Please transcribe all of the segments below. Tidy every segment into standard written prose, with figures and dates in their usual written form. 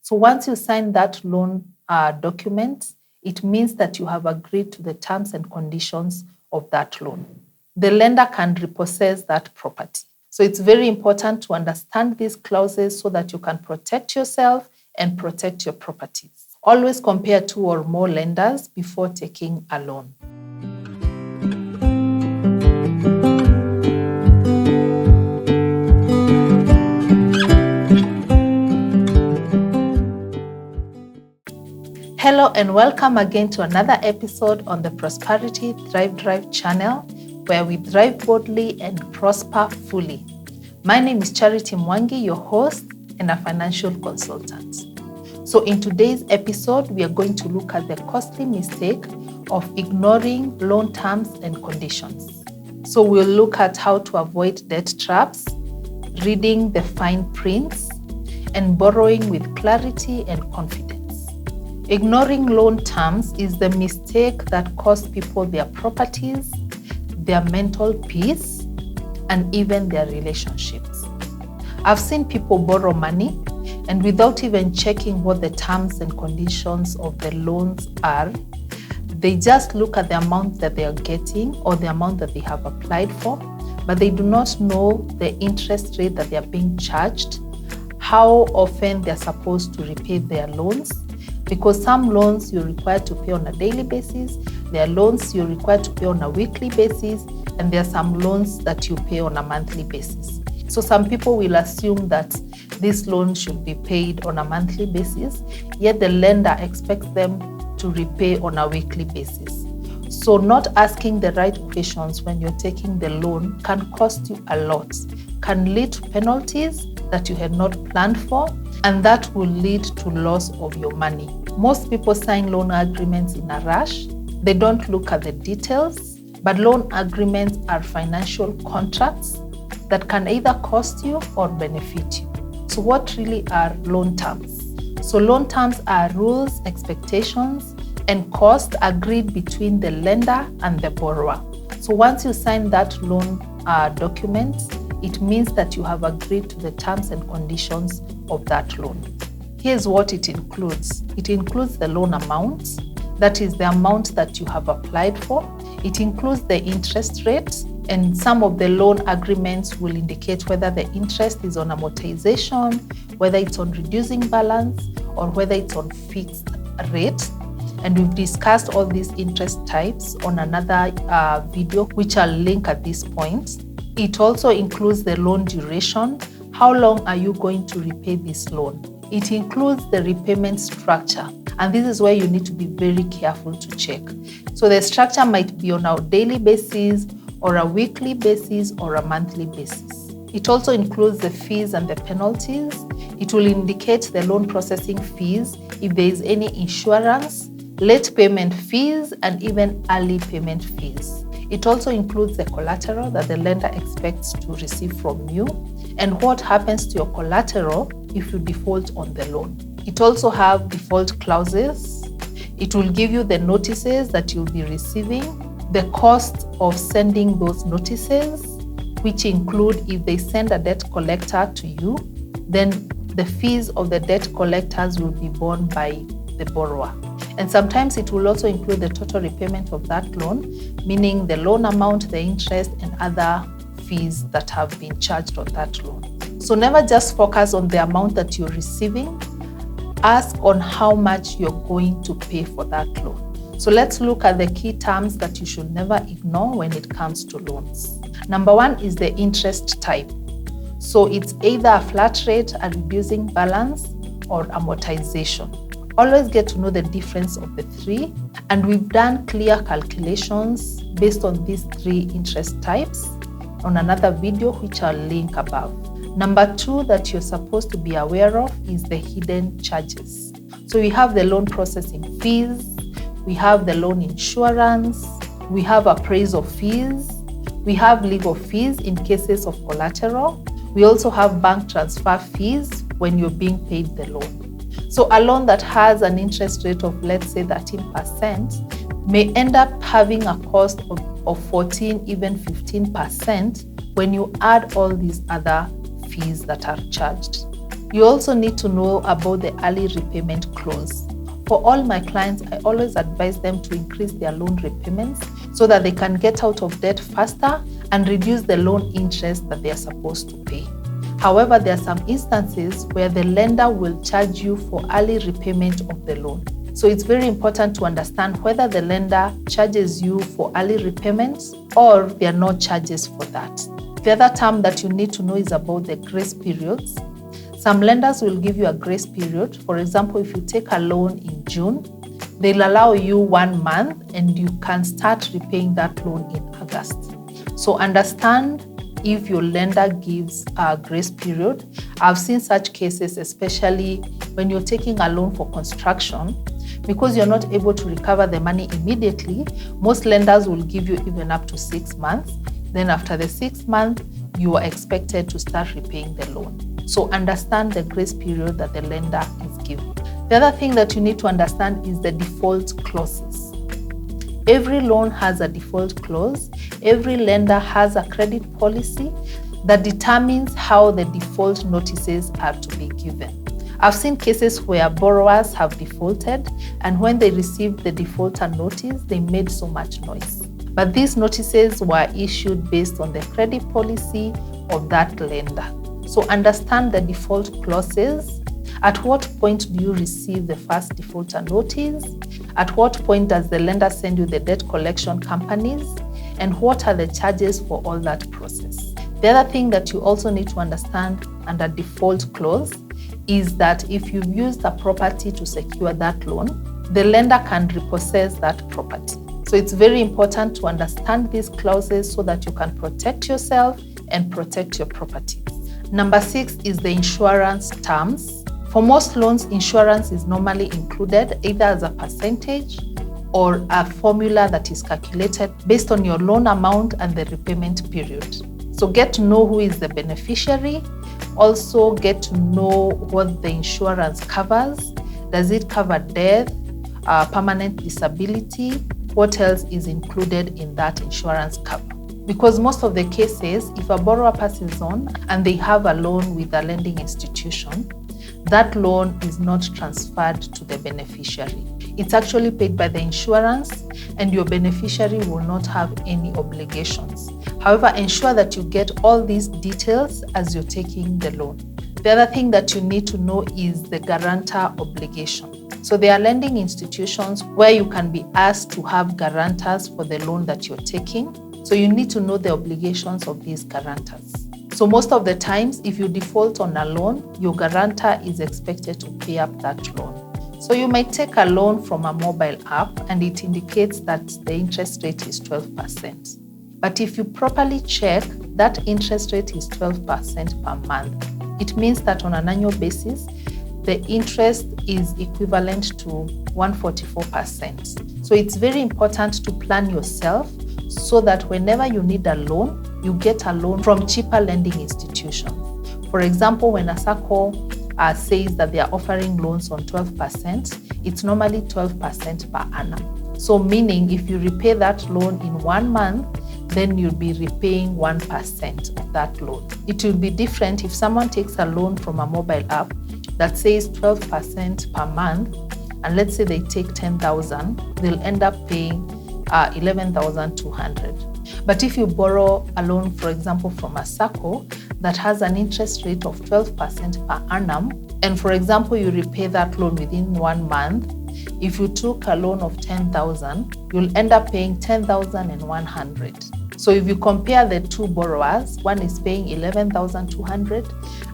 So once you sign that loan document, it means that you have agreed to the terms and conditions of that loan. The lender can repossess that property. So it's very important to understand these clauses so that you can protect yourself and protect your properties. Always compare 2 or more lenders before taking a loan. Hello and welcome again to another episode on the Prosperity Thrive Drive channel, where we thrive boldly and prosper fully. My name is Charity Mwangi, your host and a financial consultant. So in today's episode, we are going to look at the costly mistake of ignoring loan terms and conditions. So we'll look at how to avoid debt traps, reading the fine prints, and borrowing with clarity and confidence. Ignoring loan terms is the mistake that costs people their properties, their mental peace, and even their relationships. I've seen people borrow money and without even checking what the terms and conditions of the loans are, they just look at the amount that they are getting or the amount that they have applied for, but they do not know the interest rate that they are being charged, how often they're supposed to repay their loans, because some loans you're required to pay on a daily basis, there are loans you're required to pay on a weekly basis, and there are some loans that you pay on a monthly basis. So some people will assume that this loan should be paid on a monthly basis, yet the lender expects them to repay on a weekly basis. So not asking the right questions when you're taking the loan can cost you a lot, can lead to penalties that you had not planned for, and that will lead to loss of your money. Most people sign loan agreements in a rush. They don't look at the details, but loan agreements are financial contracts that can either cost you or benefit you. So what really are loan terms? So loan terms are rules, expectations, and costs agreed between the lender and the borrower. So once you sign that loan document, it means that you have agreed to the terms and conditions of that loan. Here's what it includes. It includes the loan amount, that is the amount that you have applied for. It includes the interest rate, and some of the loan agreements will indicate whether the interest is on amortization, whether it's on reducing balance, or whether it's on fixed rate. And we've discussed all these interest types on another video, which I'll link at this point. It also includes the loan duration. How long are you going to repay this loan? It includes the repayment structure. And this is where you need to be very careful to check. So the structure might be on a daily basis, or a weekly basis, or a monthly basis. It also includes the fees and the penalties. It will indicate the loan processing fees, if there is any insurance, late payment fees, and even early payment fees. It also includes the collateral that the lender expects to receive from you, and what happens to your collateral if you default on the loan. It also has default clauses. It will give you the notices that you'll be receiving, the cost of sending those notices, which include if they send a debt collector to you, then the fees of the debt collectors will be borne by the borrower. And sometimes it will also include the total repayment of that loan, meaning the loan amount, the interest, and other fees that have been charged on that loan. So never just focus on the amount that you're receiving. Ask on how much you're going to pay for that loan. So let's look at the key terms that you should never ignore when it comes to loans. Number 1 is the interest type. So it's either a flat rate, a reducing balance, or amortization. Always get to know the difference of the three, and we've done clear calculations based on these 3 interest types on another video, which I'll link above. Number 2 that you're supposed to be aware of is the hidden charges. So we have the loan processing fees, we have the loan insurance, we have appraisal fees, we have legal fees in cases of collateral. We also have bank transfer fees when you're being paid the loan. So a loan that has an interest rate of, let's say, 13% may end up having a cost of 14, even 15% when you add all these other fees that are charged. You also need to know about the early repayment clause. For all my clients, I always advise them to increase their loan repayments so that they can get out of debt faster and reduce the loan interest that they are supposed to pay. However, there are some instances where the lender will charge you for early repayment of the loan. So it's very important to understand whether the lender charges you for early repayments or there are no charges for that. The other term that you need to know is about the grace periods. Some lenders will give you a grace period. For example, if you take a loan in June, they'll allow you 1 month and you can start repaying that loan in August. So understand if your lender gives a grace period. I've seen such cases, especially when you're taking a loan for construction. Because you're not able to recover the money immediately, most lenders will give you even up to 6 months. Then after the 6 months, you are expected to start repaying the loan. So understand the grace period that the lender is giving. The other thing that you need to understand is the default clauses. Every loan has a default clause. Every lender has a credit policy that determines how the default notices are to be given. I've seen cases where borrowers have defaulted, and when they received the defaulter notice, they made so much noise. But these notices were issued based on the credit policy of that lender. So understand the default clauses. At what point do you receive the first defaulter notice? At what point does the lender send you the debt collection companies? And what are the charges for all that process? The other thing that you also need to understand under default clause is that if you've used a property to secure that loan, the lender can repossess that property. So it's very important to understand these clauses so that you can protect yourself and protect your property. Number 6 is the insurance terms. For most loans, insurance is normally included either as a percentage or a formula that is calculated based on your loan amount and the repayment period. So get to know who is the beneficiary. Also get to know what the insurance covers. Does it cover death, permanent disability? What else is included in that insurance cover? Because most of the cases, if a borrower passes on and they have a loan with a lending institution, that loan is not transferred to the beneficiary. It's actually paid by the insurance and your beneficiary will not have any obligations. However, ensure that you get all these details as you're taking the loan. The other thing that you need to know is the guarantor obligation. So there are lending institutions where you can be asked to have guarantors for the loan that you're taking. So you need to know the obligations of these guarantors. So most of the times, if you default on a loan, your guarantor is expected to pay up that loan. So you might take a loan from a mobile app and it indicates that the interest rate is 12%. But if you properly check, that interest rate is 12% per month. It means that on an annual basis, the interest is equivalent to 144%. So it's very important to plan yourself so that whenever you need a loan, you get a loan from cheaper lending institutions. For example, when a SACCO says that they are offering loans on 12%, it's normally 12% per annum. So meaning if you repay that loan in 1 month, then you'll be repaying 1% of that loan. It will be different if someone takes a loan from a mobile app that says 12% per month, and let's say they take 10,000, they'll end up paying 11,200. But if you borrow a loan, for example, from a SACCO that has an interest rate of 12% per annum, and for example, you repay that loan within 1 month, if you took a loan of 10,000, you'll end up paying 10,100. So if you compare the two borrowers, one is paying 11,200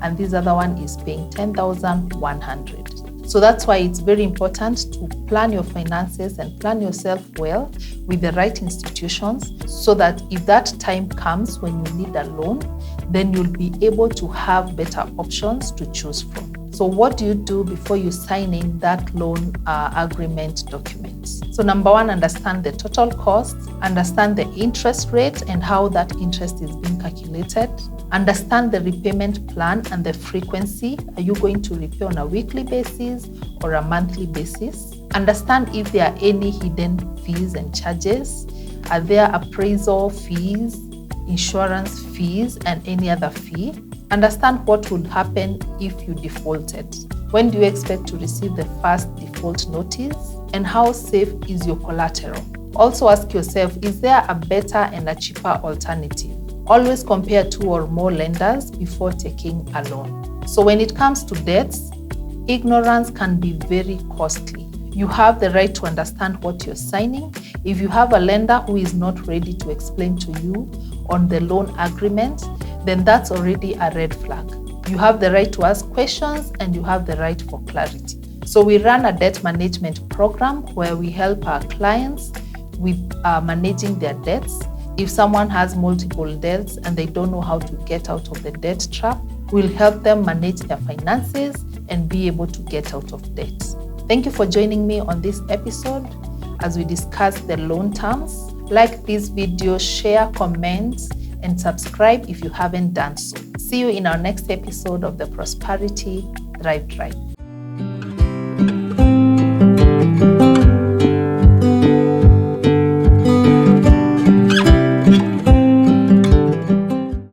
and this other one is paying 10,100. So that's why it's very important to plan your finances and plan yourself well with the right institutions so that if that time comes when you need a loan, then you'll be able to have better options to choose from. So what do you do before you sign in that loan agreement document? So number 1, understand the total cost, understand the interest rate and how that interest is being calculated. Understand the repayment plan and the frequency. Are you going to repay on a weekly basis or a monthly basis? Understand if there are any hidden fees and charges. Are there appraisal fees, insurance fees, and any other fee? Understand what will happen if you defaulted. When do you expect to receive the first default notice? And how safe is your collateral? Also ask yourself, is there a better and a cheaper alternative? Always compare 2 or more lenders before taking a loan. So when it comes to debts, ignorance can be very costly. You have the right to understand what you're signing. If you have a lender who is not ready to explain to you on the loan agreement, then that's already a red flag. You have the right to ask questions and you have the right for clarity. So we run a debt management program where we help our clients with managing their debts. If someone has multiple debts and they don't know how to get out of the debt trap, we'll help them manage their finances and be able to get out of debt. Thank you for joining me on this episode as we discuss the loan terms. Like this video, share, comment, and subscribe if you haven't done so. See you in our next episode of the Prosperity Thrive Drive.